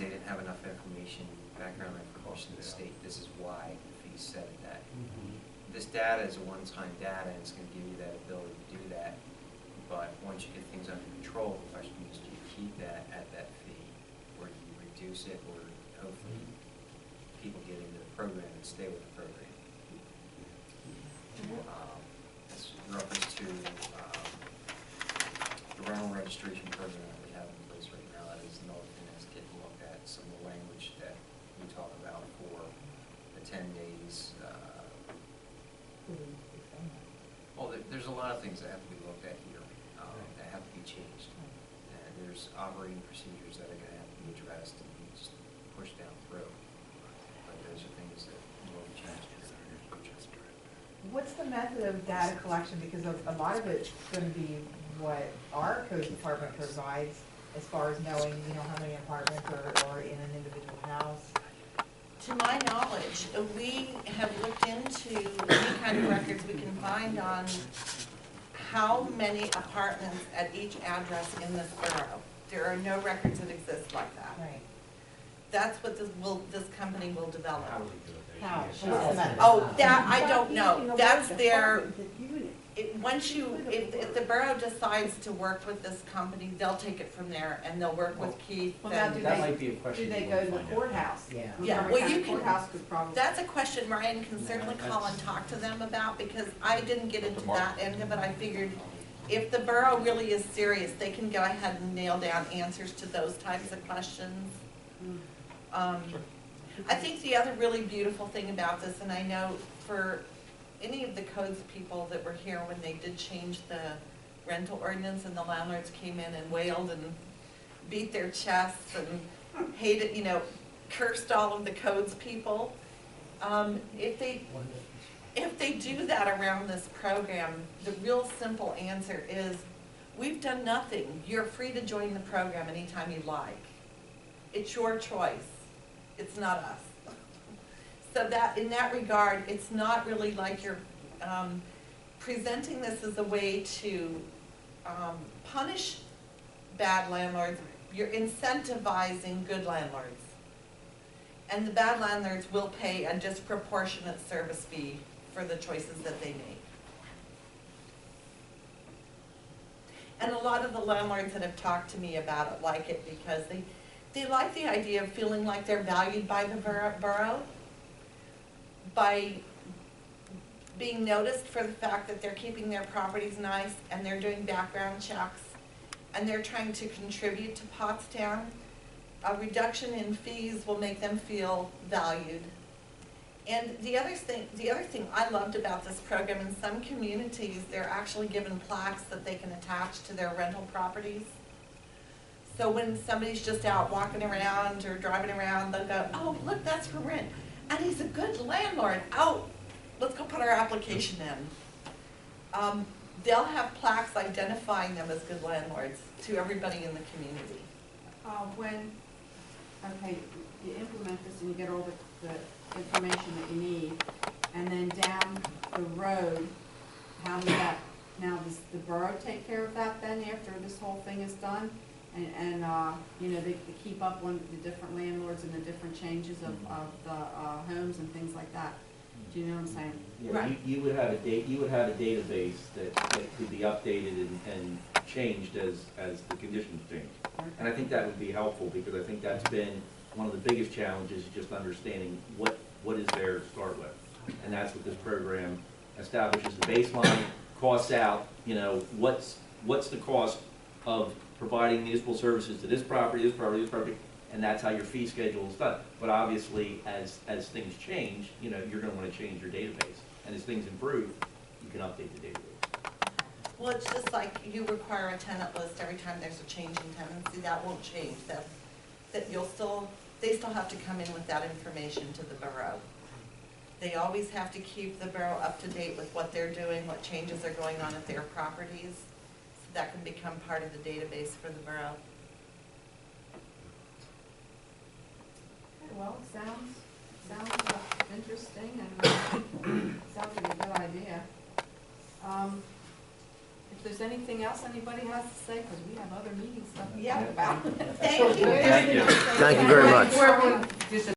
they didn't have enough information, background information to state this is why the fee set at that. This data is a one-time data, and it's going to give you that ability to do that. But once you get things under control, the question is, do you keep that at that fee, or do you reduce it, or hopefully people get into the program and stay with the program? That's in reference to the rental registration program that we have in place right now. That is another thing that's getting looked at. Some of the language that we talk about for the 10 days. Well, there's a lot of things that have to be looked at here that have to be changed. And there's operating procedures that are going to have to be addressed and be just pushed down through. But those are things that will be changed. What's the method of data collection? Because a lot of it's going to be what our code department provides as far as knowing, you know, how many apartments are in an individual house. To my knowledge, we have looked into any kind of records we can find on how many apartments at each address in this borough. There are no records that exist like that. Right. That's what this company will develop. How would you do it? How? Oh, that, I don't know. That's their, if the borough decides to work with this company, they'll take it from there and they'll work with Keith. Well, now, That might be a question. do they you go wanna to the find out. courthouse? Yeah. Yeah, well, you can, Courthouse could probably. that's a question Ryan can certainly call and talk to them about, because I didn't get into that end of it. I figured if the borough really is serious, they can go ahead and nail down answers to those types of questions. I think the other really beautiful thing about this, and I know for any of the codes people that were here when they did change the rental ordinance and the landlords came in and wailed and beat their chests and hated, you know, cursed all of the codes people. If they do that around this program, the real simple answer is, we've done nothing. You're free to join the program anytime you like. It's your choice. It's not us. So that, in that regard, it's not really like you're presenting this as a way to punish bad landlords. You're incentivizing good landlords. And the bad landlords will pay a disproportionate service fee for the choices that they make. And a lot of the landlords that have talked to me about it like it because they like the idea of feeling like they're valued by the borough, by being noticed for the fact that they're keeping their properties nice and they're doing background checks and they're trying to contribute to Pottstown. A reduction in fees will make them feel valued. And the other thing I loved about this program, in some communities, they're actually given plaques that they can attach to their rental properties. So when somebody's just out walking around or driving around, they'll go, oh, look, that's for rent. And he's a good landlord. Oh, let's go put our application in. They'll have plaques identifying them as good landlords to everybody in the community. Okay, you implement this and you get all the information that you need, and then down the road, how does that, now does the borough take care of that then after this whole thing is done? And you know, they keep up on the different landlords and the different changes of the homes and things like that. Do you know what I'm saying? Yeah, Right. you would have a database that could be updated and changed as the conditions change. And I think that would be helpful, because I think that's been one of the biggest challenges, just understanding what is there to start with. And that's what this program establishes the baseline, costs out, you know, what's the cost of providing municipal services to this property, this property, this property, and that's how your fee schedule is done. But obviously, as things change, you know, you're going to want to change your database. And as things improve, you can update the database. Well, it's just like you require a tenant list every time there's a change in tenancy. That won't change. That they still have to come in with that information to the borough. They always have to keep the borough up to date with what they're doing, what changes are going on at their properties. So that can become part of the database for the borough. Well, it sounds interesting and sounds like a good idea. If there's anything else anybody has to say, because we have other meeting stuff to Yeah. talk about. Thank you. Thank you. Thank you very much. Before everyone, just